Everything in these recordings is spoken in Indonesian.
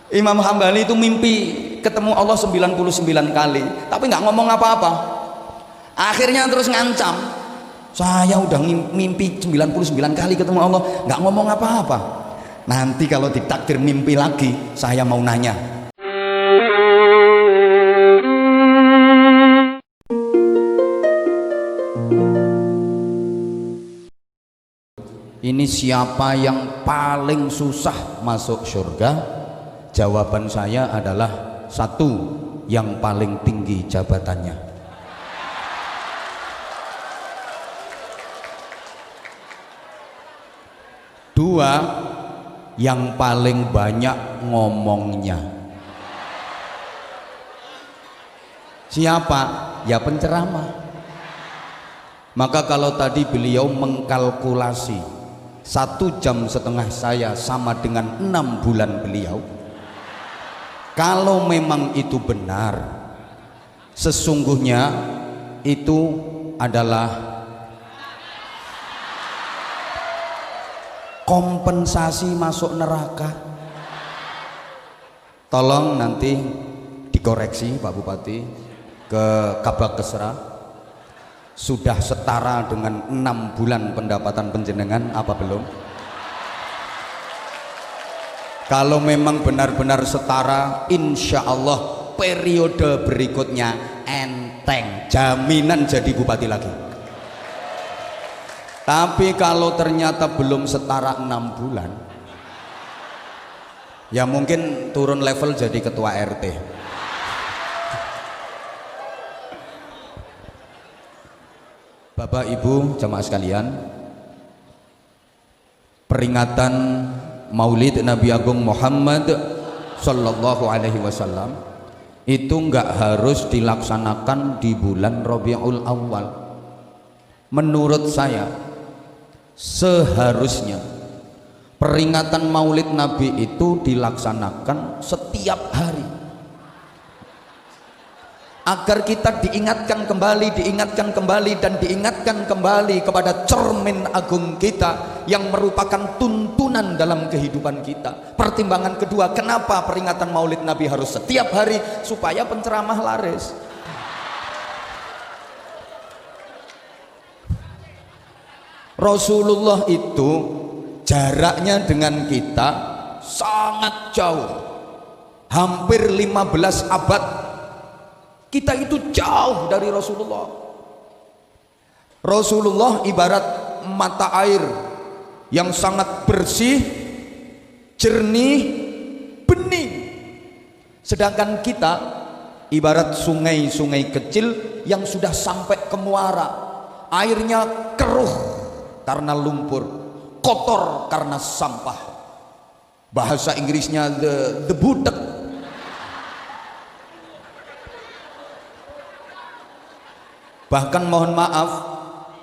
Imam Hambali itu mimpi ketemu Allah 99 kali, tapi nggak ngomong apa-apa. Akhirnya terus ngancam, saya udah mimpi 99 kali ketemu Allah, nggak ngomong apa-apa. Nanti kalau ditakdir mimpi lagi, saya mau nanya. Ini siapa yang paling susah masuk surga? Jawaban saya adalah satu, yang paling tinggi jabatannya. Dua, yang paling banyak ngomongnya. Siapa? Ya penceramah. Maka kalau tadi beliau mengkalkulasi 1,5 jam saya sama dengan 6 bulan beliau, kalau memang itu benar, sesungguhnya itu adalah kompensasi masuk neraka. Tolong nanti dikoreksi Pak Bupati ke Kabak Kesra, sudah setara dengan 6 bulan pendapatan penjenengan apa belum? Kalau memang benar-benar setara, insya Allah periode berikutnya enteng, jaminan jadi bupati lagi. Tapi kalau ternyata belum setara 6 bulan, ya mungkin turun level jadi ketua RT. Bapak Ibu jamaah sekalian, peringatan Maulid Nabi Agung Muhammad Sallallahu Alaihi Wasallam itu nggak harus dilaksanakan di bulan Rabiul Awal. Menurut saya seharusnya peringatan Maulid Nabi itu dilaksanakan setiap hari, agar kita diingatkan kembali dan diingatkan kembali kepada cermin agung kita yang merupakan tuntunan dalam kehidupan kita. Pertimbangan kedua, kenapa peringatan Maulid Nabi harus setiap hari? Supaya penceramah laris. Rasulullah itu jaraknya dengan kita sangat jauh, hampir 15 abad. Kita itu jauh dari Rasulullah. Rasulullah ibarat mata air yang sangat bersih, jernih, bening. Sedangkan kita ibarat sungai-sungai kecil yang sudah sampai ke muara. Airnya keruh karena lumpur, kotor karena sampah. Bahasa Inggrisnya the budek. Bahkan mohon maaf,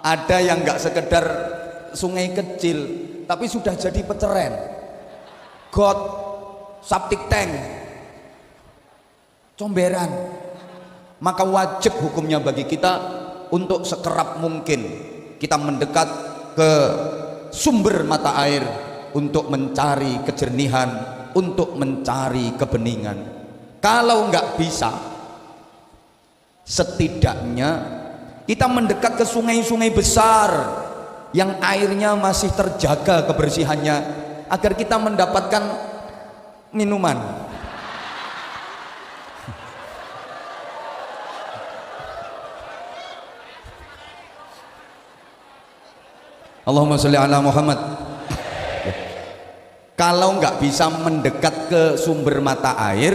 ada yang nggak sekedar sungai kecil, tapi sudah jadi peceren, got, septic tank, comberan. Maka wajib hukumnya bagi kita untuk sekerap mungkin kita mendekat ke sumber mata air untuk mencari kejernihan, untuk mencari kebeningan. Kalau nggak bisa, setidaknya kita mendekat ke sungai-sungai besar yang airnya masih terjaga kebersihannya, agar kita mendapatkan minuman. Allahumma sholli ala Muhammad. Kalau nggak bisa mendekat ke sumber mata air,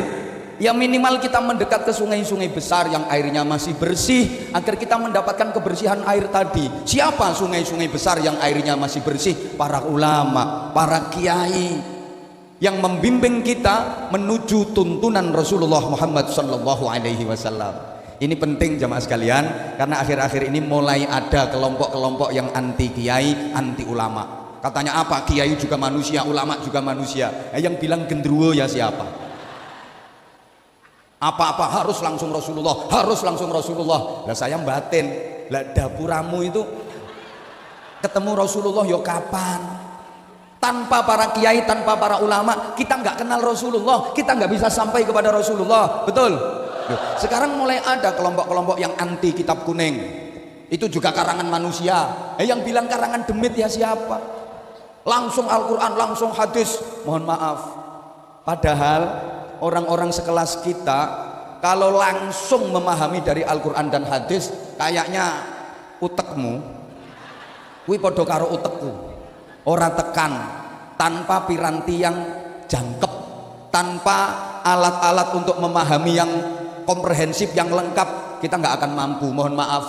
ya minimal kita mendekat ke sungai-sungai besar yang airnya masih bersih, agar kita mendapatkan kebersihan air tadi. Siapa sungai-sungai besar yang airnya masih bersih? Para ulama, para kiai yang membimbing kita menuju tuntunan Rasulullah Muhammad Sallallahu Alaihi Wasallam. Ini penting jamaah sekalian, karena akhir-akhir ini mulai ada kelompok-kelompok yang anti kiai, anti ulama. Katanya apa? Kiai juga manusia, ulama juga manusia. Yang bilang gendruwo ya siapa? Apa-apa harus langsung Rasulullah, harus langsung Rasulullah. Lah saya batin, lah dapuramu itu ketemu Rasulullah yo kapan? Tanpa para kiai, tanpa para ulama, kita nggak kenal Rasulullah, kita nggak bisa sampai kepada Rasulullah. Betul? Sekarang mulai ada kelompok-kelompok yang anti kitab kuning. Itu juga karangan manusia. Yang bilang karangan demit ya siapa? Langsung Al-Quran, langsung hadis. Mohon maaf. Padahal orang-orang sekelas kita kalau langsung memahami dari Al-Quran dan hadis, kayaknya utekmu kuwi padha karo utekku. Ora tekan, tanpa piranti yang jangkep, tanpa alat-alat untuk memahami yang komprehensif, yang lengkap, kita nggak akan mampu. Mohon maaf.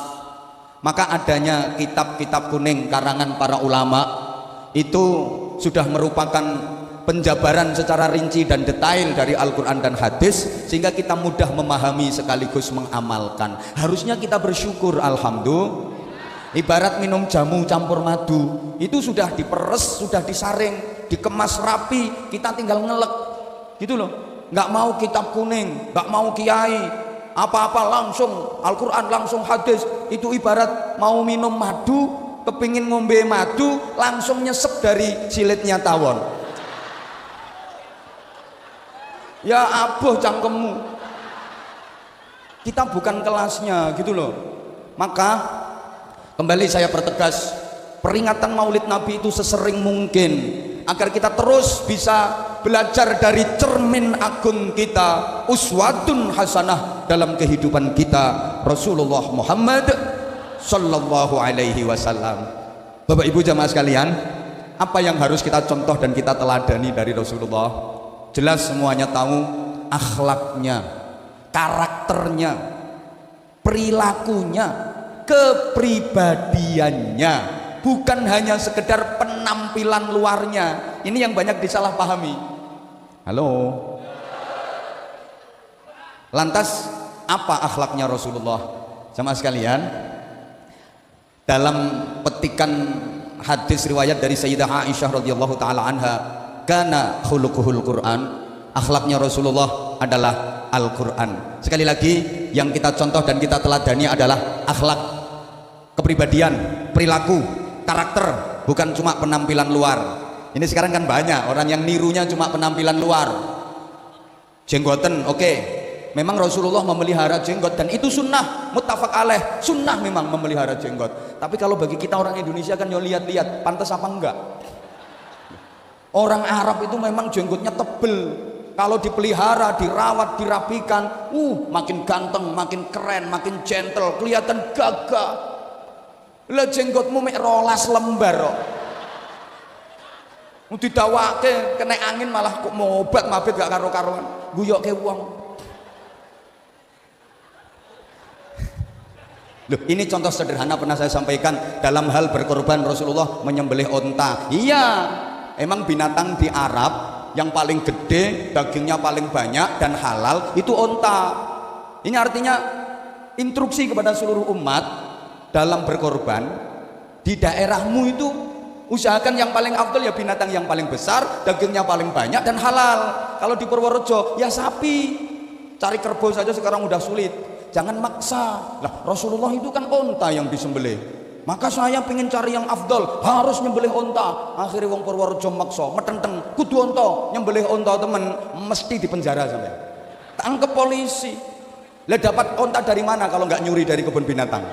Maka adanya kitab-kitab kuning karangan para ulama itu sudah merupakan penjabaran secara rinci dan detail dari Al-Quran dan hadis, sehingga kita mudah memahami sekaligus mengamalkan. Harusnya kita bersyukur. Alhamdulillah. Ibarat minum jamu campur madu, itu sudah diperes, sudah disaring, dikemas rapi, kita tinggal ngelek gitu loh. Nggak mau kitab kuning, nggak mau kiai, apa-apa langsung Al-Quran, langsung hadis. Itu ibarat mau minum madu, kepingin ngombe madu, langsung nyesep dari silitnya tawon. Ya aboh cangkemmu. Kita bukan kelasnya gitu loh. Maka kembali saya pertegas, peringatan Maulid Nabi itu sesering mungkin agar kita terus bisa belajar dari cermin agung kita, uswatun hasanah dalam kehidupan kita, Rasulullah Muhammad sallallahu alaihi wasallam. Bapak Ibu jamaah sekalian, apa yang harus kita contoh dan kita teladani dari Rasulullah? Jelas semuanya tahu akhlaknya, karakternya, perilakunya, kepribadiannya, bukan hanya sekedar penampilan luarnya. Ini yang banyak disalahpahami. Halo. Lantas apa akhlaknya Rasulullah? Sama sekalian, dalam petikan hadis riwayat dari Sayyidah Aisyah radhiyallahu taala anha, kana khuluquhul Quran, akhlaknya Rasulullah adalah Al-Quran. Sekali lagi, yang kita contoh dan kita teladani adalah akhlak, kepribadian, perilaku, karakter, bukan cuma penampilan luar. Ini sekarang kan banyak orang yang nirunya cuma penampilan luar. Jenggoten, oke. Memang Rasulullah memelihara jenggot dan itu sunnah, muttafaq alaih. Sunnah memang memelihara jenggot. Tapi kalau bagi kita orang Indonesia kan ya lihat-lihat, pantas apa enggak? Orang Arab itu memang jenggotnya tebel. Kalau dipelihara, dirawat, dirapikan, makin ganteng, makin keren, makin gentle, kelihatan gagah. Lah jenggotmu mek 12 lembar kok. Didawake kena angin malah kok mobat mabit gak karo-karuan, guyokke wong. Loh, ini contoh sederhana pernah saya sampaikan dalam hal berkorban. Rasulullah menyembelih onta. Iya, emang binatang di Arab yang paling gede, dagingnya paling banyak dan halal itu onta. Ini artinya instruksi kepada seluruh umat dalam berkorban. Di daerahmu itu usahakan yang paling afdal ya binatang yang paling besar, dagingnya paling banyak dan halal. Kalau di Purworejo ya sapi, cari kerbau saja sekarang udah sulit. Jangan maksa. Lah Rasulullah itu kan onta yang disembelih. Maka saya pengen cari yang afdal, harus nyembelih onta. Akhirnya wong Purworejo maksa, metenteng, kudu onta, nyembelih onta temen, mesti dipenjara sampai. Tangkep polisi. Lah dapat onta dari mana kalau nggak nyuri dari kebun binatang?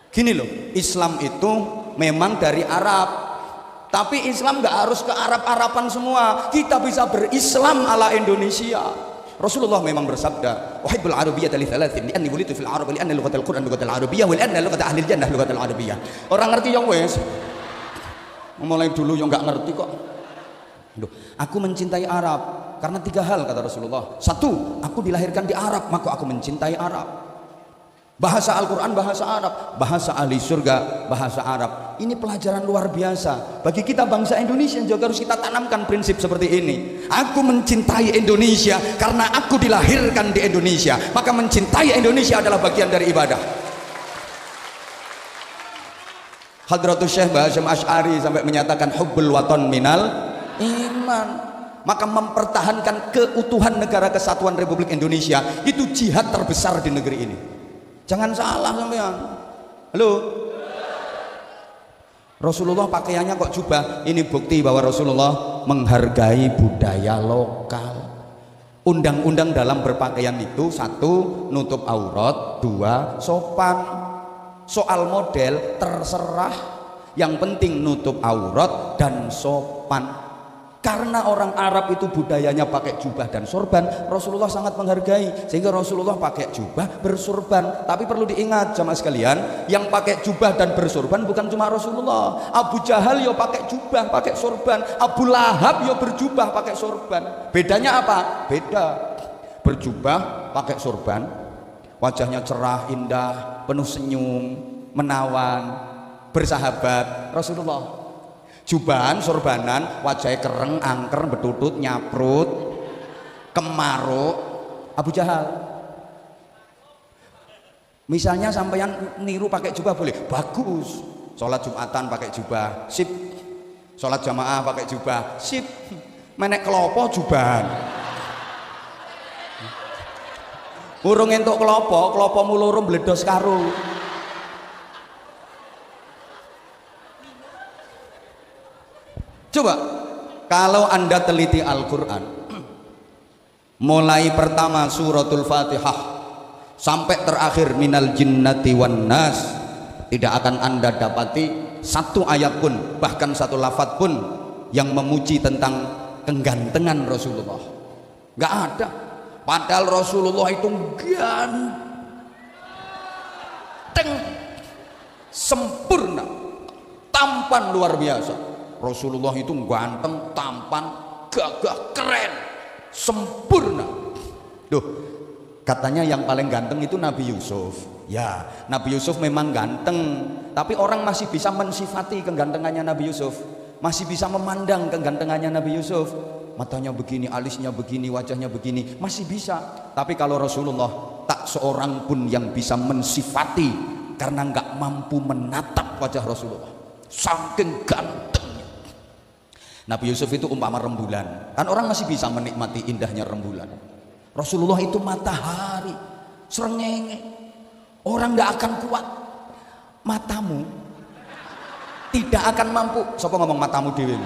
Gini loh, Islam itu memang dari Arab, tapi Islam nggak harus ke Arab-Araban semua. Kita bisa berislam ala Indonesia. Rasulullah memang bersabda, "Uhibbul arabiyyata li thalathin, li'anni wulitu fil arab, li'anna lughatal Qur'an lughatal arabiyyah, wa li'anna lughata ahli jannah lughatal arabiyyah." Orang ngerti yang wes. Mulai dulu yang nggak ngerti kok. Duh, aku mencintai Arab karena 3 hal kata Rasulullah. 1, aku dilahirkan di Arab, maka aku mencintai Arab. Bahasa Al-Quran bahasa Arab, bahasa ahli surga bahasa Arab. Ini pelajaran luar biasa bagi kita bangsa Indonesia. Juga harus kita tanamkan prinsip seperti ini. Aku mencintai Indonesia karena aku dilahirkan di Indonesia, maka mencintai Indonesia adalah bagian dari ibadah. Hadratus Syekh Hasyim Asy'ari sampai menyatakan hubbul waton minal iman. Maka mempertahankan keutuhan negara kesatuan Republik Indonesia itu jihad terbesar di negeri ini. Jangan salah sampean. Halo. Rasulullah pakaiannya kok jubah. Ini bukti bahwa Rasulullah menghargai budaya lokal. Undang-undang dalam berpakaian itu: satu, nutup aurat; dua, sopan. Soal model terserah, yang penting nutup aurat dan sopan. Karena orang Arab itu budayanya pakai jubah dan sorban, Rasulullah sangat menghargai, sehingga Rasulullah pakai jubah bersorban. Tapi perlu diingat jamaah sekalian, yang pakai jubah dan bersorban bukan cuma Rasulullah. Abu Jahal yo pakai jubah, pakai sorban. Abu Lahab yo berjubah, pakai sorban. Bedanya apa? Beda. Berjubah, pakai sorban, wajahnya cerah, indah, penuh senyum, menawan, bersahabat. Rasulullah jubahan, sorbanan, wajahnya kereng, angker, betutut, nyaprut, kemaruk. Abu Jahal. Misalnya sampeyan niru pakai jubah boleh, bagus. Sholat Jumatan pakai jubah, sip. Sholat jamaah pakai jubah, sip. Menek kelopo jubahan. Urung entuk kelopo muloro mbledos karo. Coba kalau Anda teliti Al-Quran, mulai pertama suratul Fatihah sampai terakhir minal jinnati wan nas, tidak akan Anda dapati satu ayat pun, bahkan satu lafaz pun yang memuji tentang kegantengan Rasulullah. Gak ada. Padahal Rasulullah itu ganteng, sempurna, tampan luar biasa. Rasulullah itu ganteng, tampan, gagah, keren, sempurna. Duh, katanya yang paling ganteng itu Nabi Yusuf. Ya, Nabi Yusuf memang ganteng, tapi orang masih bisa mensifati kegantengannya Nabi Yusuf, masih bisa memandang kegantengannya Nabi Yusuf. Matanya begini, alisnya begini, wajahnya begini, masih bisa. Tapi kalau Rasulullah, tak seorang pun yang bisa mensifati, karena nggak mampu menatap wajah Rasulullah, saking ganteng. Nabi Yusuf itu umpama rembulan, kan orang masih bisa menikmati indahnya rembulan. Rasulullah itu matahari, srengenge, orang tidak akan kuat. Matamu tidak akan mampu. Siapa ngomong matamu dewi?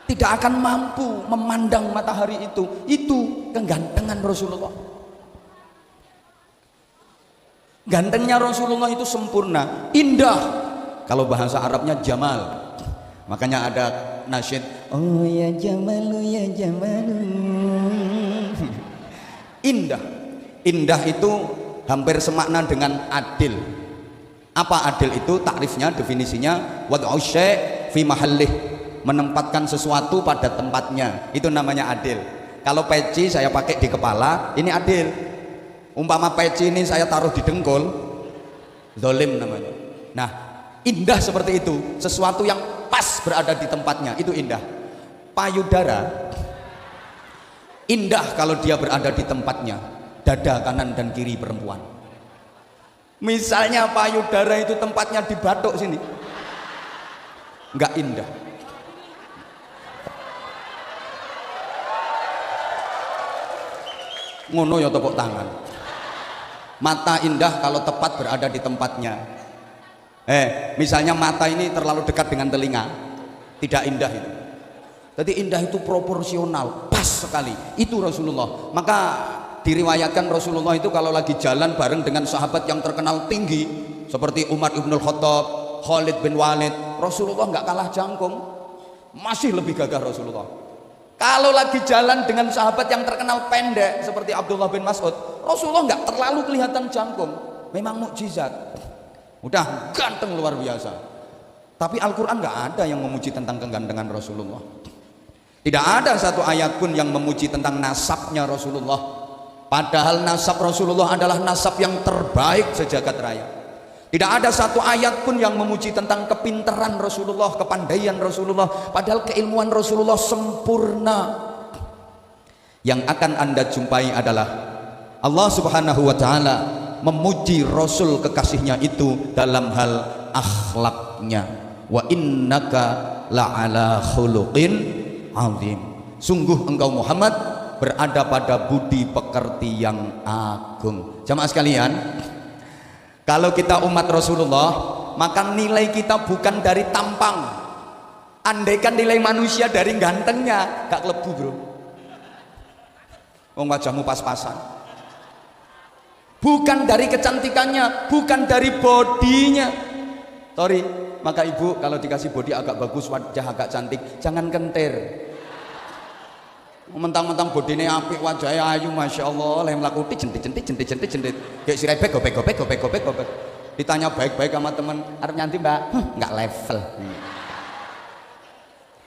Tidak akan mampu memandang matahari itu. Itu kegantengan Rasulullah. Gantengnya Rasulullah itu sempurna, indah. Kalau bahasa Arabnya jamal. Makanya ada nasyid, oh ya jamalu ya jamalu. Indah. Indah itu hampir semakna dengan adil. Apa adil itu? Takrifnya, definisinya, wad'u syai' fi mahallih, menempatkan sesuatu pada tempatnya. Itu namanya adil. Kalau peci saya pakai di kepala, ini adil. Umpama peci ini saya taruh di dengkul, zalim namanya. Nah, indah seperti itu, sesuatu yang pas berada di tempatnya, itu indah. Payudara indah kalau dia berada di tempatnya, dada kanan dan kiri perempuan. Misalnya payudara itu tempatnya di batuk sini, nggak indah. Ngono ya tepuk tangan. Mata indah kalau tepat berada di tempatnya. Misalnya mata ini terlalu dekat dengan telinga, tidak indah itu. Jadi indah itu proporsional, pas sekali. Itu Rasulullah. Maka diriwayatkan Rasulullah itu kalau lagi jalan bareng dengan sahabat yang terkenal tinggi seperti Umar ibnul Khattab, Khalid bin Walid, Rasulullah nggak kalah jangkung, masih lebih gagah Rasulullah. Kalau lagi jalan dengan sahabat yang terkenal pendek seperti Abdullah bin Mas'ud, Rasulullah nggak terlalu kelihatan jangkung. Memang mukjizat. Udah ganteng luar biasa. Tapi Al-Quran nggak ada yang memuji tentang kegantengan Rasulullah. Tidak ada satu ayat pun yang memuji tentang nasabnya Rasulullah. Padahal nasab Rasulullah adalah nasab yang terbaik sejagat raya. Tidak ada satu ayat pun yang memuji tentang kepintaran Rasulullah, kepandaian Rasulullah. Padahal keilmuan Rasulullah sempurna. Yang akan Anda jumpai adalah Allah Subhanahu wa Ta'ala memuji Rasul kekasihnya itu dalam hal akhlaknya. Wa innaka la'ala khuluqin azim. Sungguh engkau Muhammad berada pada budi pekerti yang agung. Jamaah sekalian, kalau kita umat Rasulullah, maka nilai kita bukan dari tampang. Andaikan nilai manusia dari gantengnya, gak kelebu bro. Wong wajahmu pas-pasan. Bukan dari kecantikannya, bukan dari bodinya. Sorry, maka ibu kalau dikasih body agak bagus, wajah agak cantik, jangan kentir. Mentang-mentang bodine apik, wajahnya ayu, masya Allah, lem laku jentit kayak si rebek gopek. Ditanya baik-baik sama temen, arep nyanti mbak, nggak level.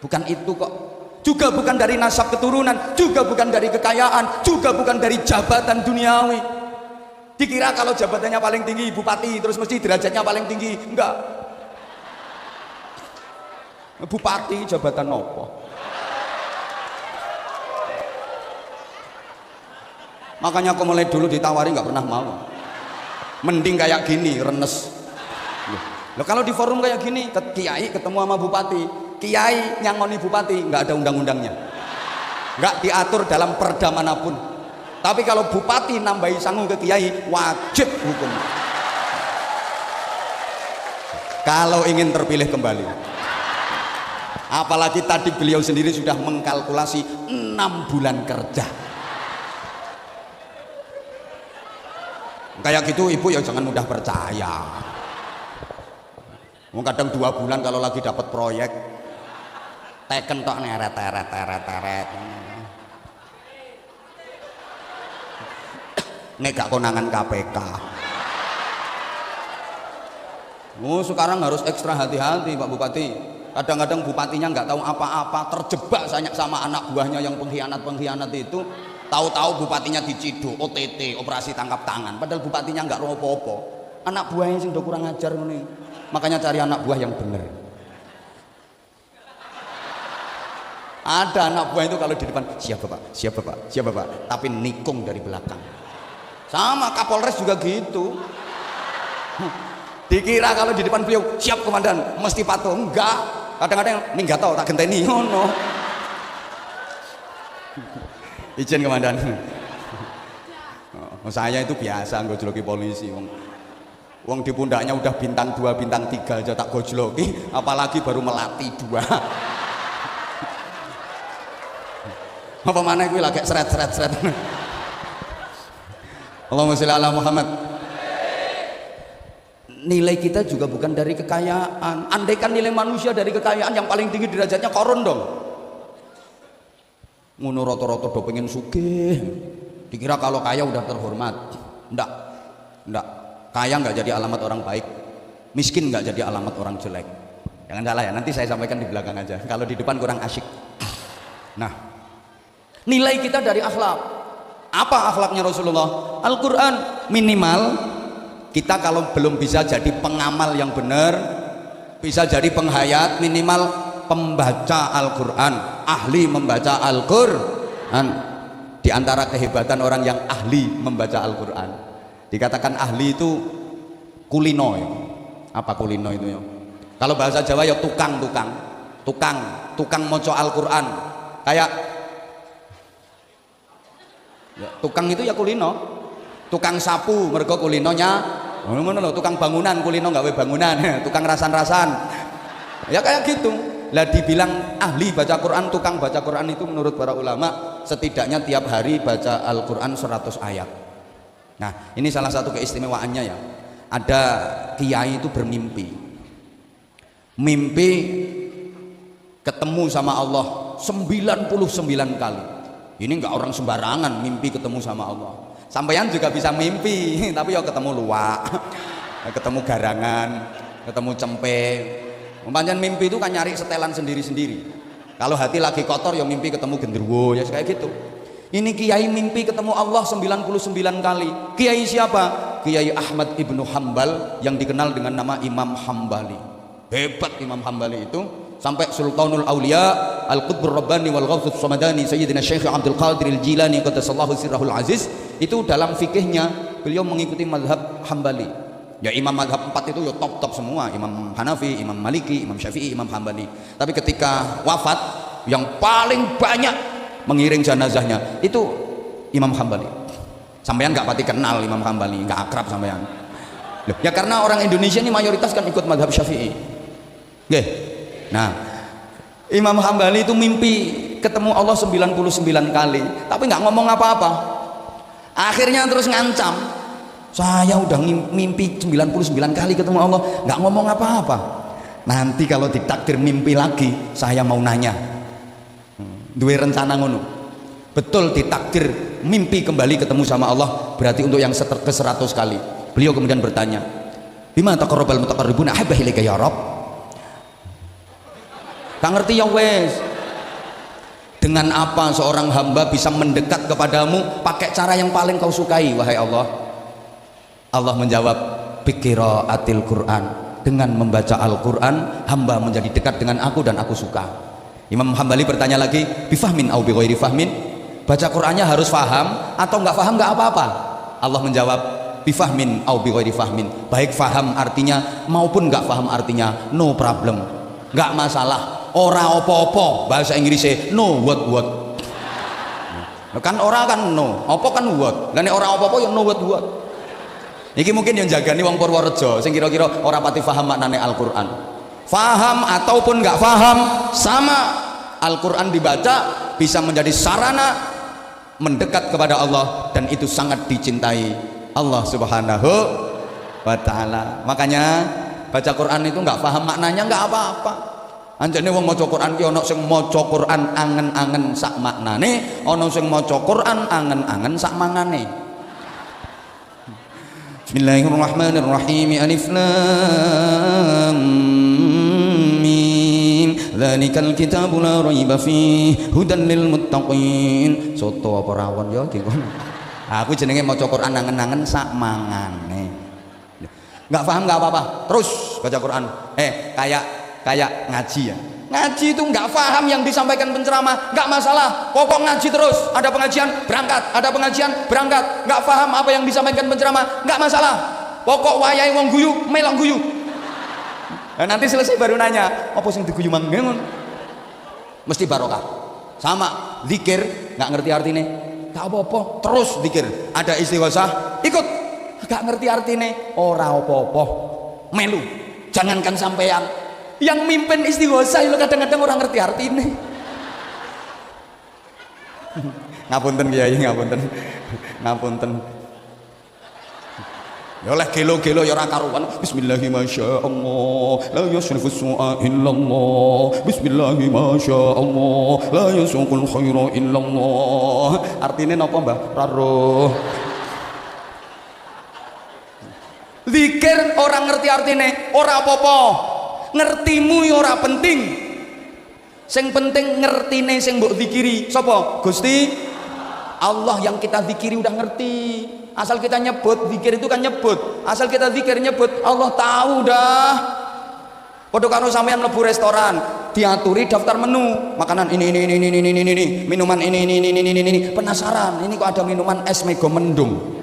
Bukan itu kok. Juga bukan dari nasab keturunan, juga bukan dari kekayaan, juga bukan dari jabatan duniawi. Dikira kalau jabatannya paling tinggi bupati, terus mesti derajatnya paling tinggi. Enggak. Bupati jabatan apa? Makanya aku mulai dulu ditawari nggak pernah mau. Mending kayak gini, renes. Loh, kalau di forum kayak gini, kiai ketemu sama bupati, kiai nyangoni bupati, nggak ada undang-undangnya, nggak diatur dalam perda manapun. Tapi kalau bupati nambahi sangu ke kiai, wajib hukum. Kalau ingin terpilih kembali. Apalagi tadi beliau sendiri sudah mengkalkulasi 6 bulan kerja. Kayak gitu ibu ya jangan mudah percaya. Kadang 2 bulan kalau lagi dapat proyek teken tok neret. Nek gak konangan KPK. Sekarang harus ekstra hati-hati Pak Bupati. Kadang-kadang bupatinya nggak tahu apa-apa, terjebak sama anak buahnya yang pengkhianat itu. Tahu-tahu bupatinya diciduk, OTT, operasi tangkap tangan. Padahal bupatinya nggak apa-apa. Anak buahnya sing udah kurang ajar nih. Makanya cari anak buah yang bener. Ada anak buah itu kalau di depan siap bapak, tapi nikung dari belakang. Sama Kapolres juga gitu. Dikira kalau di depan beliau siap komandan, mesti patuh. Enggak. Kadang-kadang nih nggak tahu tak genteni ngono. Izin komandan. Saya itu biasa gojloki polisi. Wong di pundaknya udah bintang 2, bintang 3 aja tak gojloki, apalagi baru melati 2. Apa mana gue lagi seret. Allahumma sholli ala Muhammad. Nilai kita juga bukan dari kekayaan. Andaikan nilai manusia dari kekayaan, yang paling tinggi derajatnya koron dong. Ngono roto-roto do pengen sugih. Dikira kalau kaya udah terhormat. Enggak. Kaya nggak jadi alamat orang baik. Miskin nggak jadi alamat orang jelek. Jangan salah ya, nanti saya sampaikan di belakang aja. Kalau di depan kurang asyik. Nah, nilai kita dari akhlak. Apa akhlaknya Rasulullah? Al-Quran. Minimal kita kalau belum bisa jadi pengamal yang benar, bisa jadi penghayat, minimal pembaca Al-Quran, ahli membaca Al-Quran. Di antara kehebatan orang yang ahli membaca Al-Quran, dikatakan ahli itu kulino ya. Apa kulino itu ya? Kalau bahasa Jawa ya tukang moco Al-Quran. Kayak ya, tukang itu ya kulino, tukang sapu mergo kulinonya ngono lho, tukang bangunan kulino gawe bangunan, tukang rasan-rasan. Ya kayak gitu. Lah dibilang ahli baca Quran, tukang baca Quran itu menurut para ulama setidaknya tiap hari baca Al-Quran 100 ayat. Nah, ini salah satu keistimewaannya ya. Ada kiai itu bermimpi. Mimpi ketemu sama Allah 99 kali. Ini enggak orang sembarangan mimpi ketemu sama Allah. Sampeyan juga bisa mimpi, tapi ya ketemu luwak, ketemu garangan, ketemu cempe. Pancen mimpi itu kan nyari setelan sendiri-sendiri. Kalau hati lagi kotor ya mimpi ketemu genderuwo ya kayak gitu. Ini kiai mimpi ketemu Allah 99 kali. Kiai siapa? Kiai Ahmad Ibnu Hambal yang dikenal dengan nama Imam Hambali. Hebat Imam Hambali itu, sampai Sultanul Aulia Al-Qutbur Rabbani wal Ghawthus Samadani Sayyidina Syekh Abdul Qadir Al-Jilani qaddasallahu sirrahul aziz, itu dalam fikihnya beliau mengikuti mazhab Hambali. Ya imam mazhab 4 itu ya top semua, Imam Hanafi, Imam Maliki, Imam Syafi'i, Imam Hambali. Tapi ketika wafat yang paling banyak mengiring jenazahnya itu Imam Hambali. Sampeyan nggak pati kenal Imam Hambali, nggak akrab sampeyan. Loh, ya karena orang Indonesia ini mayoritas kan ikut mazhab Syafi'i. Nggih. Nah, Imam Hambali itu mimpi ketemu Allah 99 kali, tapi nggak ngomong apa-apa. Akhirnya terus ngancam, saya udah mimpi 99 kali ketemu Allah, nggak ngomong apa-apa. Nanti kalau ditakdir mimpi lagi, saya mau nanya. Duwe rencana ngono. Betul ditakdir mimpi kembali ketemu sama Allah, berarti untuk yang ke-100 kali. Beliau kemudian bertanya, bima taqarrabal mutaqarribuna ahabba ilaika ya Rabb. Gak ngerti ya wes. Dengan apa seorang hamba bisa mendekat kepadamu pakai cara yang paling kau sukai wahai Allah? Allah menjawab, biqiraatil Quran. Dengan membaca Al-Quran hamba menjadi dekat dengan aku dan aku suka. Imam Hambali bertanya lagi, bifahmin au bighairi fahmin? Baca Qurannya harus faham atau nggak faham nggak apa-apa? Allah menjawab, bifahmin au bighairi fahmin. Baik faham artinya maupun nggak faham artinya, no problem, nggak masalah. Ora opo-opo, bahasa Inggrisnya no what. Kan ora kan no, opo kan what. Lah nek ora opo-opo ya no what. Iki mungkin yang jagani wong Purworejo sing kira-kira ora pati paham maknane Al-Qur'an. Faham ataupun nggak paham sama, Al-Qur'an dibaca bisa menjadi sarana mendekat kepada Allah dan itu sangat dicintai Allah Subhanahu wa taala. Makanya baca Quran itu nggak paham maknanya nggak apa-apa. Anjane wong maca Quran ki ana sing maca Quran angen-angen sak maknane, ana sing maca Quran angen-angen sak mangane. Bismillahirrahmanirrahim. Alif lam mim. Dzalikal kitabu la raiba fihi hudan lil muttaqin. Soto apa rawon ya iki kon. Aku jenenge maca Quran angen-angen sak mangane. Enggak paham enggak apa-apa. Terus baca Quran. Kayak ngaji ya. Ngaji itu nggak paham yang disampaikan penceramah, nggak masalah. Pokok ngaji terus. Ada pengajian berangkat, ada pengajian berangkat. Nggak paham apa yang disampaikan penceramah, nggak masalah. Pokok wayai wong guyu, melang guyu. Nah, nanti selesai baru nanya, apa sing diguyu manggon? Mesti barokah. Sama zikir, nggak ngerti artinya, nggak apa-apa. Terus zikir. Ada istighosah, ikut. Nggak ngerti artinya, ora apa-apa. Melu. Jangankan sampean. Yang mimpin istighosah itu kadang-kadang orang ngerti artinya. Ngapunten Kiai, ngapunten. Ya oleh gelo-gelo ya ora karuan. Bismillahirrahmanirrahim. La yusrifu su'a illallah. Bismillahirrahmanirrahim. La yasuqul khaira illallah. Artinya napa, Mbah? Raruh. Zikir orang ngerti artinya, ora apa-apa. Ngertimu ya ora penting, sing penting ngertine sing mbok zikiri sapa? Gusti Allah. Yang kita zikiri udah ngerti, asal kita nyebut. Zikir itu kan nyebut, asal kita zikir nyebut Allah tahu dah. Padha karo sampean mlebu restoran diaturi daftar menu, makanan ini minuman ini, penasaran ini kok ada minuman es mego mendung.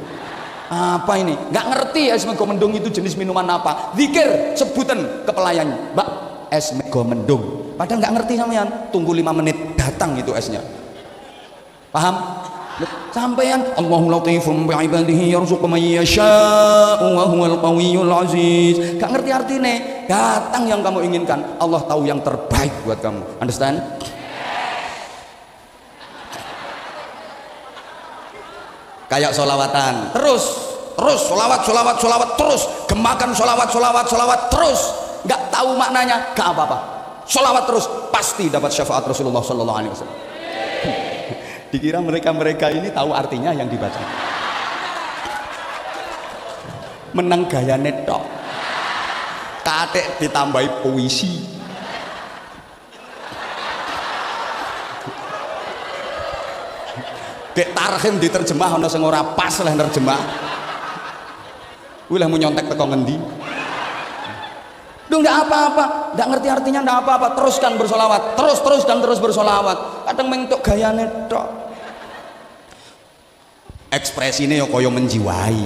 Apa ini? Nggak ngerti es mego mendung itu jenis minuman apa. Zikir sebutan ke pelayannya, Mbak, es mego mendung. Padahal nggak ngerti sampean. Tunggu 5 menit datang itu esnya. Paham? Sampean Allahu latifum bi'ibadihi yarzuqu may yasha'u wa huwal qawiyyul aziz. Nggak ngerti artinya. Datang yang kamu inginkan. Allah tahu yang terbaik buat kamu. Understand? Kayak solawatan terus solawat terus, gemakan solawat terus, nggak tahu maknanya nggak apa-apa, solawat terus pasti dapat syafaat Rasulullah Sallallahu Alaihi Wasallam. Dikira mereka ini tahu artinya yang dibaca, menang gaya netok, katek ditambahi puisi. Dek tarhim diterjemah ana sing ora pas lah nerjemah. Kuwi lah mau nyontek teko ngendi? Duh enggak apa-apa, enggak ngerti artinya enggak apa-apa, teruskan bersolawat, terus dan terus bersolawat. Kadang mentok gayane tok. Ekspresine ya kaya menjiwai.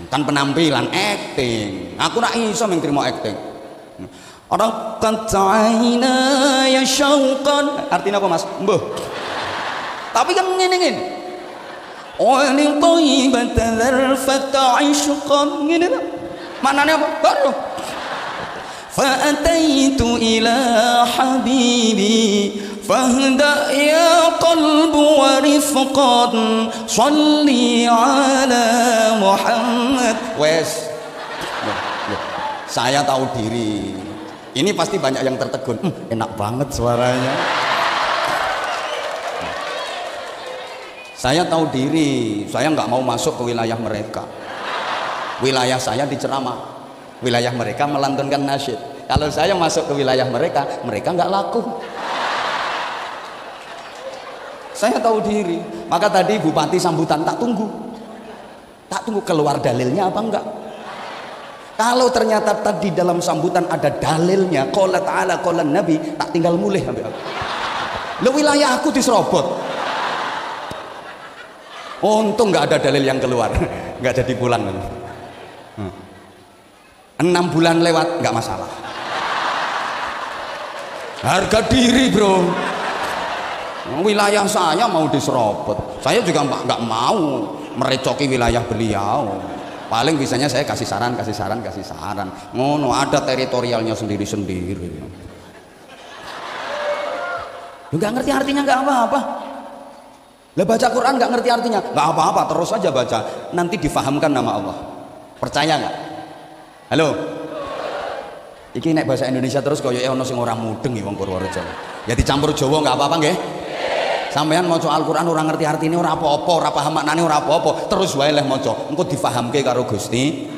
Kan penampilan acting. Aku ora iso mung trimo acting. Orang kataina ya syauqan. Artinya apa, Mas? Mbuh. Tapi kan ngene-ngene. Wali thayyibah dzarfat 'ishqan. Ngene to. Maknane apa? Baru. Fa'ataitu ila habibi fahda ya qalbu wa rifqan shalli ala Muhammad. Wes. Saya tahu diri. Ini pasti banyak yang tertegun. Enak banget suaranya. Saya tahu diri. Saya nggak mau masuk ke wilayah mereka. Wilayah saya diceramah, wilayah mereka melantunkan nasyid. Kalau saya masuk ke wilayah mereka, mereka nggak laku. Saya tahu diri. Maka tadi bupati sambutan tak tunggu keluar dalilnya apa enggak. Kalau ternyata tadi dalam sambutan ada dalilnya, qala ta'ala qala nabi, tak tinggal mulih sampai aku. Lo wilayah aku diserobot. Untung nggak ada dalil yang keluar, nggak jadi pulang. 6 bulan lewat nggak masalah. Harga diri bro. Wilayah saya mau diserobot. Saya juga nggak mau merecoki wilayah beliau. Paling bisanya saya kasih saran. Ngono, ada teritorialnya sendiri-sendiri. Nggak ngerti artinya nggak apa-apa. Lah baca Quran nggak ngerti artinya, nggak apa-apa, terus aja baca. Nanti difahamkan nama Allah. Percaya nggak? Halo. Iki nek bahasa Indonesia terus koyoke ana sing ora mudeng ya wong Purworejo. Ya dicampur Jawa nggak apa-apa nggih. Sampeyan maca Al-Qur'an ora ngerti artine ora apa-apa, ora paham maknane ora apa-apa, terus wae leh maca. Engko difahamke karo Gusti.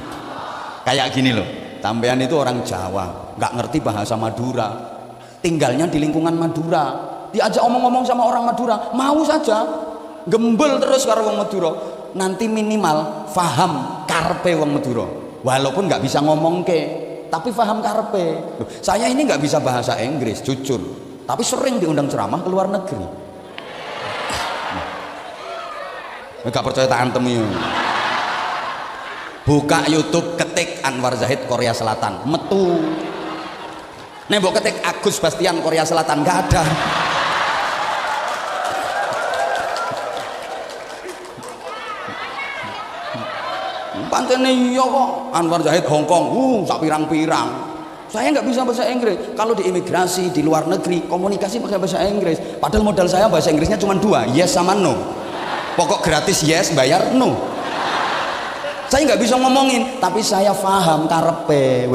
Kayak gini loh. Sampeyan itu orang Jawa, nggak ngerti bahasa Madura. Tinggalnya di lingkungan Madura. Diajak omong-omong sama orang Madura, mau saja. Gembel terus karo wong Madura. Nanti minimal faham karepe wong Madura. Walaupun nggak bisa ngomong tapi faham karepe. Saya ini nggak bisa bahasa Inggris, jujur. Tapi sering diundang ceramah ke luar negeri. Nggak percaya tak antem yuk. Buka YouTube, ketik Anwar Zahid Korea Selatan, metu. Nembok ketik Agus Bastian Korea Selatan, nggak ada. Pancene iya kok Anwar Zahid Hongkong, sak pirang-pirang. Saya nggak bisa bahasa Inggris. Kalau di imigrasi di luar negeri komunikasi pakai bahasa Inggris. Padahal modal saya bahasa Inggrisnya cuma 2, yes sama no. Pokok gratis yes, bayar no. Saya nggak bisa ngomongin, tapi saya paham karepe.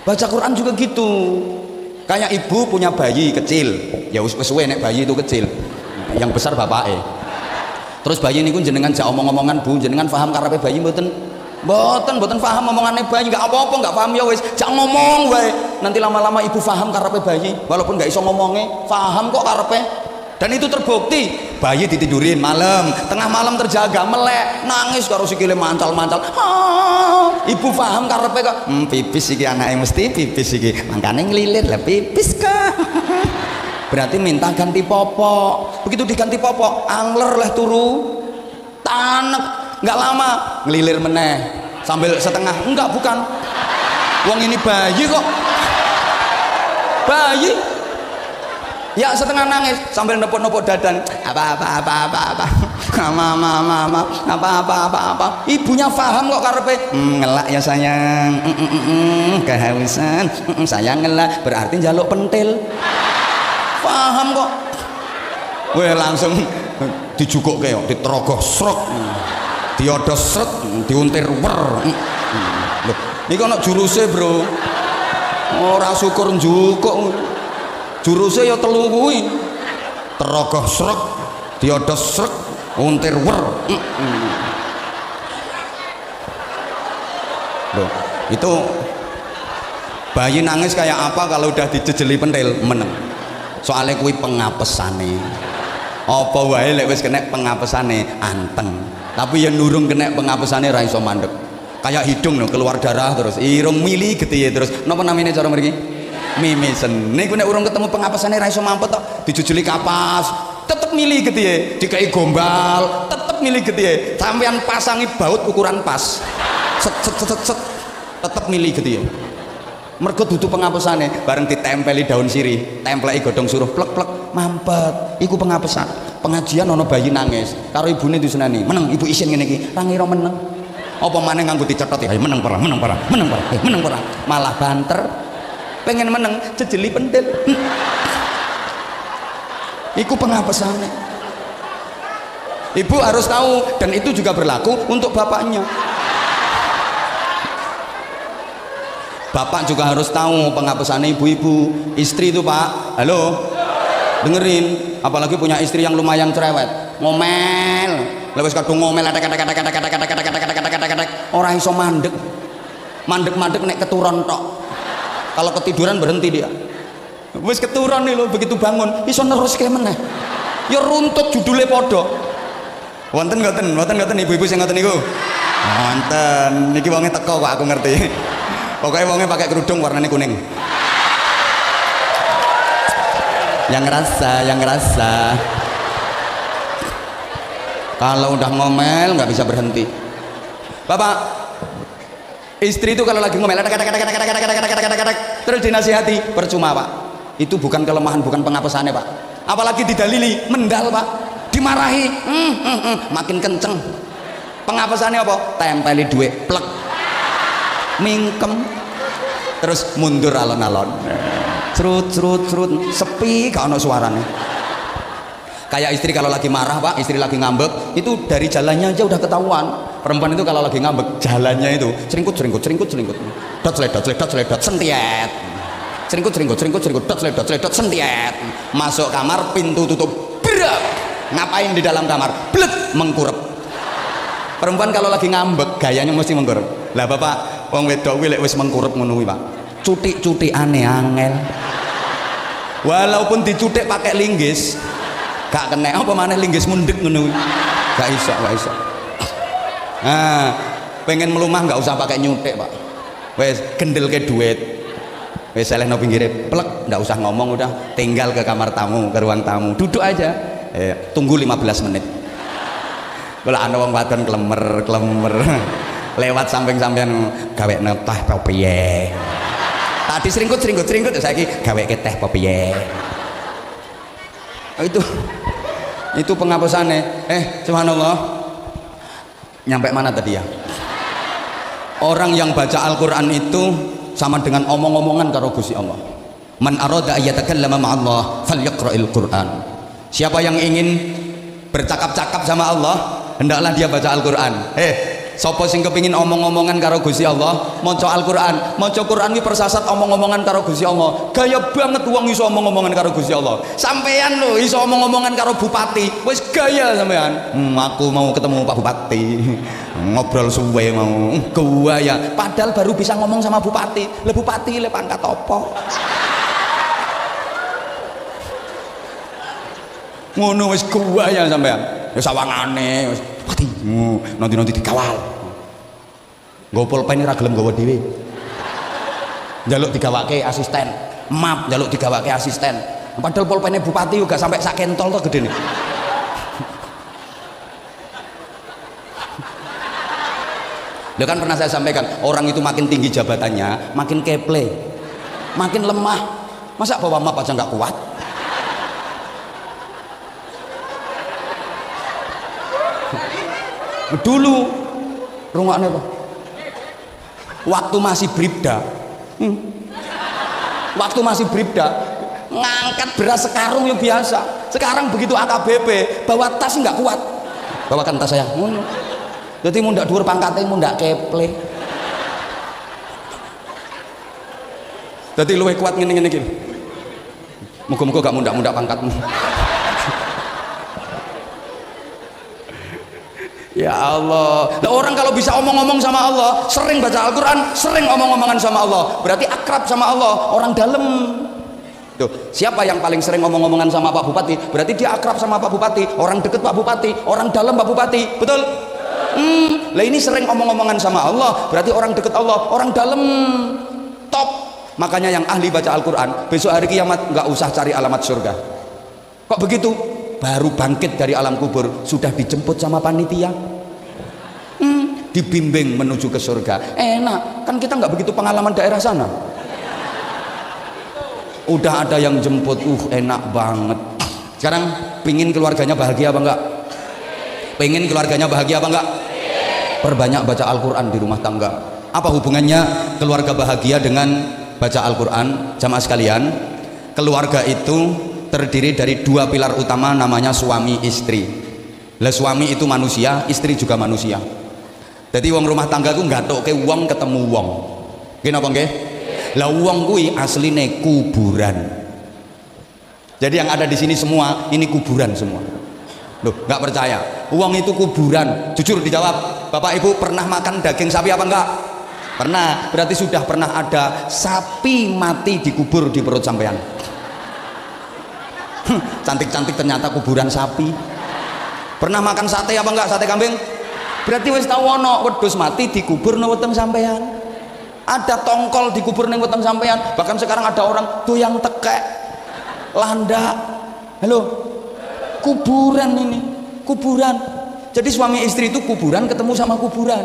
Baca Quran juga gitu. Kayak ibu punya bayi kecil, ya suwe nek bayi itu kecil, yang besar bapaknya. Terus bayi ini jenengan jak omong-omongan bu, jenengan paham karepe bayi mboten paham omongannya bayi, nggak apa-apa, nggak paham ya wes, jak ngomong wae. Nanti lama-lama ibu paham karepe bayi, walaupun nggak iso ngomongnya, paham kok karepe. Dan itu terbukti, bayi ditidurin malam, tengah malam terjaga, melek, nangis karo sikile mancal-mancal. Ibu paham karepe kok, pipis iki anake mesti pipis iki, mangkane nglilir lah pipis kok. Berarti minta ganti popok. Begitu diganti popok, angler lah turu, tanek, nggak lama ngelilir meneh sambil setengah, enggak bukan. Wong ini bayi kok, bayi. Ya setengah nangis sambil nepuk-nepuk dadan. Apa. Mama. Apa. Ibunya paham kok karepe. Ngelak ya sayang. Kehausan. Sayang ngelak berarti njaluk pentil. Paham kok. Weh langsung dijukukke yo, diterogoh srek. Diodos sret, diuntir wer. Lho, iki ana juruse, Bro. Ora syukur njukuk. Juruse ya 3 kuwi. Terogoh srek, diodos srek, untir wer. Loh, itu bayi nangis kayak apa kalau udah dijejeli pentil? Meneng. Soalnya kuwi pengapesane. Apa wae lek wis kena pengapesane anteng. Tapi yang nurung kena pengapesane ra iso mandek. Kayak hidung lho, keluar darah terus, irung mili getihe terus. Napa namine cara mriki? Mimisen. Niku nek urung ketemu pengapesane ra iso mampet tok, dijujuli kapas, tetep mili getihe, dikai gombal, tetep mili getihe. Sampeyan pasangi baut ukuran pas. Set, tetep mili getihe. mergo dudu pengapusane. Bareng ditempeli daun sirih, templeki godhong suruh plek plek mampet, iku pengapesan. Pengajian ana bayi nangis karo ibune diseneni, meneng ibu isin ngene iki ra ngira meneng apa maneh nganggo dicetot ya meneng perang meneng perang meneng perang meneng perang, malah banter pengen meneng jejeli pentil. Iku pengapesane. Ibu harus tahu, dan itu juga berlaku untuk bapaknya. Bapak juga harus tahu pengapesannya ibu-ibu. Istri itu Pak, halo, dengerin, apalagi punya istri yang lumayan cerewet, ngomel, lewes kadung ngomel, orang iso mandek, mandek nek keturun tok. Kalau ketiduran berhenti dia. Wis keturun nih lo, begitu bangun, iso nerus kayak meneh. Ya runtut judulnya podo. Wonten ibu-ibu sing ngoten niku. Wonten, niki wonge teko kok aku ngerti. Pokoknya wongnya pakai kerudung warnanya kuning. Yang ngerasa. Kalau udah ngomel nggak bisa berhenti. Bapak, istri itu kalau lagi ngomel, terus dinasihati, percuma Pak. Itu bukan kelemahan, bukan pengapesannya Pak. Apalagi didalili, mendal Pak. Dimarahi, makin kenceng. Pengapesannya apa? Tempeli duit, plek. Mingkem terus mundur alon-alon, cerut sepi gak ono suaranya. Kayak istri kalau lagi marah Pak, istri lagi ngambek, itu dari jalannya aja udah ketahuan. Perempuan itu kalau lagi ngambek, jalannya itu ceringkut dot sledot sentiet, ceringkut dot sentiet. Masuk kamar, pintu tutup, berak. Ngapain di dalam kamar? Blek, mengkurep. Perempuan kalau lagi ngambek gayanya mesti mengkurep. Lah Bapak, wong wedok kuwi lek wis mengkurep ngono kuwi Pak, cutik-cutikane angel. Walaupun dicutik pakai linggis gak kena, apa maneh linggis mundek ngono kuwi. Gak iso. Nah, pengen melumah gak usah pakai nyutik Pak. Wis gendelke duit. Wis selehno pinggire plek, ndak usah ngomong, udah tinggal ke kamar tamu, ke ruang tamu. Duduk aja. Tunggu 15 menit. Kalau ana wong wadon klemer lewat samping-sampean gawekne teh apa piye. Tadi seringkut saiki gaweke teh apa piye. Itu penghapusane. Subhanallah. Nyampe mana tadi ya? Orang yang baca Al-Qur'an itu sama dengan omong-omongan karo Gusti Allah. Man arada ayatakallama ma'allah falyaqra'il Qur'an. Siapa yang ingin bercakap-cakap sama Allah, hendaklah dia baca Al-Qur'an. Sapa sing kepingin omong-omongan karo Gusti Allah, maca Al-Qur'an. Maca Qur'an iki persasat omong-omongan karo Gusti Allah. Gaya banget wong iso omong-omongan karo Gusti Allah. Sampean lho iso omong-omongan karo bupati, wis gaya sampean. Aku mau ketemu Pak Bupati. Ngobrol suwe mau. Gaya. Padahal baru bisa ngomong sama bupati. Le bupati le pangkat apa? Ngono wis gaya sampean. Ya sawangane wis pati. Nanti dikawal. Nggo pulpen ra gelem nggawa dhewe. Njaluk digawake asisten. Map njaluk digawake asisten. Padahal pulpene bupati juga sampai sak kentol to gedene. Dia kan pernah saya sampaikan, orang itu makin tinggi jabatannya, makin keple, makin lemah. Masa bawa map aja nggak kuat? Dulu rungokne apa? Waktu masih bribda, ngangkat beras sekarung yang biasa. Sekarang begitu AKBP bawa tas nggak kuat, bawakan tas saya. Jadi mundak dhuwur pangkate mundak keple. Jadi luwih kuat ngene-ngene iki. Muga-muga gak mundak-mundak pangkatmu. Ya Allah. Nah, orang kalau bisa omong-omong sama Allah, sering baca Al-Qur'an, sering omong-omongan sama Allah, berarti akrab sama Allah, orang dalam. Tuh, siapa yang paling sering omong-omongan sama Pak Bupati? Berarti dia akrab sama Pak Bupati, orang deket Pak Bupati, orang dalam Pak Bupati. Betul? Lah ini sering omong-omongan sama Allah, berarti orang deket Allah, orang dalam. Top. Makanya yang ahli baca Al-Qur'an, besok hari kiamat nggak usah cari alamat surga. Kok begitu? Baru bangkit dari alam kubur sudah dijemput sama panitia, dibimbing menuju ke surga. Enak kan, kita nggak begitu pengalaman daerah sana. udah ada yang jemput, enak banget. Sekarang pingin keluarganya bahagia apa enggak? Pengen keluarganya bahagia apa enggak? Perbanyak baca Al-Quran di rumah tangga. Apa hubungannya keluarga bahagia dengan baca Al-Quran? Jamaah sekalian, keluarga itu terdiri dari dua pilar utama, namanya suami istri. Lah suami itu manusia, istri juga manusia. Jadi wong rumah tangga ku nggathuke wong ketemu wong. Nggih napa nggih? Lah wong kuwi asline kuburan. Jadi yang ada di sini semua ini kuburan semua. Loh, nggak percaya? Uang itu kuburan. Jujur dijawab. Bapak Ibu pernah makan daging sapi apa enggak? Pernah. Berarti sudah pernah ada sapi mati dikubur di perut sampean. Cantik-cantik ternyata kuburan sapi. Pernah makan sate apa enggak? Sate kambing? Berarti wis tau ono wedhus mati dikubur nang weteng sampean. Ada tongkol dikubur nang weteng sampean. Bahkan sekarang ada orang doyang tekek, landak. Halo. Kuburan ini, kuburan. Jadi suami istri itu kuburan ketemu sama kuburan.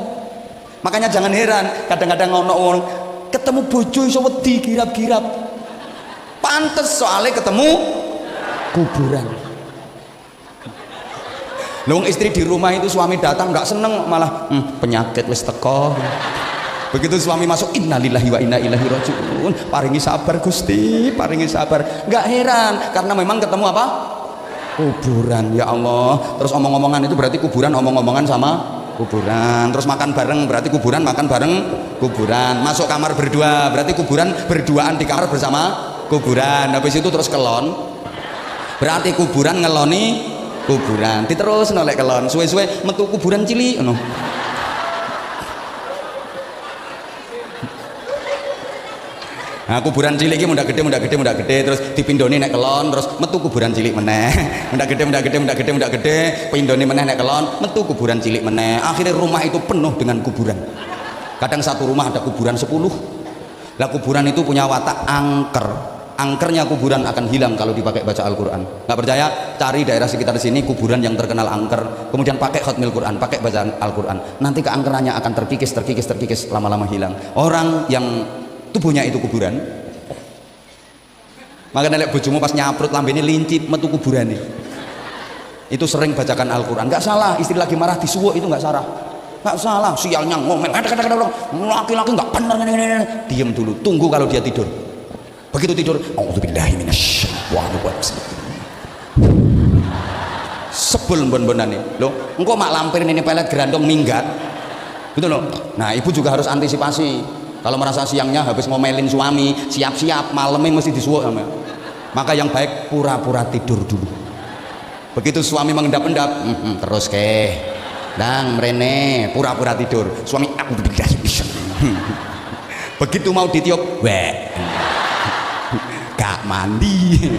Makanya jangan heran kadang-kadang ono orang ketemu bojo iso wedi girap-girap. Pantes soalnya ketemu kuburan. Lung istri di rumah itu suami datang nggak seneng, malah penyakit wis teko. Begitu suami masuk, innalillahi wa inna ilaihi rajiun, paringi sabar Gusti, paringi sabar. Nggak heran karena memang ketemu apa? Kuburan. Ya Allah. Terus omong-omongan itu berarti kuburan, omong-omongan sama kuburan. Terus makan bareng berarti kuburan, makan bareng kuburan. Masuk kamar berdua berarti kuburan, berduaan di kamar bersama kuburan. Habis itu terus kelon berarti kuburan ngeloni kuburan. Diterus nolek kelon, suwe-suwe metu kuburan cilik ngono. Nah, kuburan cilik iki mundak gede terus dipindoni nek kelon, terus metu kuburan cilik meneh. Mundak gede, pindoni meneh nek kelon, metu kuburan cilik meneh. Akhirnya rumah itu penuh dengan kuburan. Kadang satu rumah ada kuburan 10. Lah kuburan itu punya watak angker. Angkernya kuburan akan hilang kalau dipakai baca Al-Quran. Nggak percaya? Cari daerah sekitar sini kuburan yang terkenal angker, kemudian pakai khatmil Quran, pakai bacaan Al-Quran. Nanti keangkerannya akan terkikis, lama-lama hilang. Orang yang tubuhnya itu kuburan, maka nelek bojomu pas nyaprut lambene lincip metu kuburan nih. Itu sering bacakan Al-Quran. Nggak salah, istri lagi marah disuwuk itu nggak salah, nggak salah. Sialnya ngomel, kadang-kadang laki-laki nggak benar, diam dulu, tunggu kalau dia tidur. Begitu tidur, auzubillahi minasyaitonir rajim. Sebel bon-bonane loh, engkau mak lampir ini pelet gerandong minggat gitu loh. Nah ibu juga harus antisipasi. Kalau merasa siangnya habis ngomelin suami, siap-siap malamnya mesti disuwuk sama. Maka yang baik pura-pura tidur dulu. Begitu suami mengendap-endap, terus ke dang mrene pura-pura tidur. Suami begitu mau ditiup, gak mandi.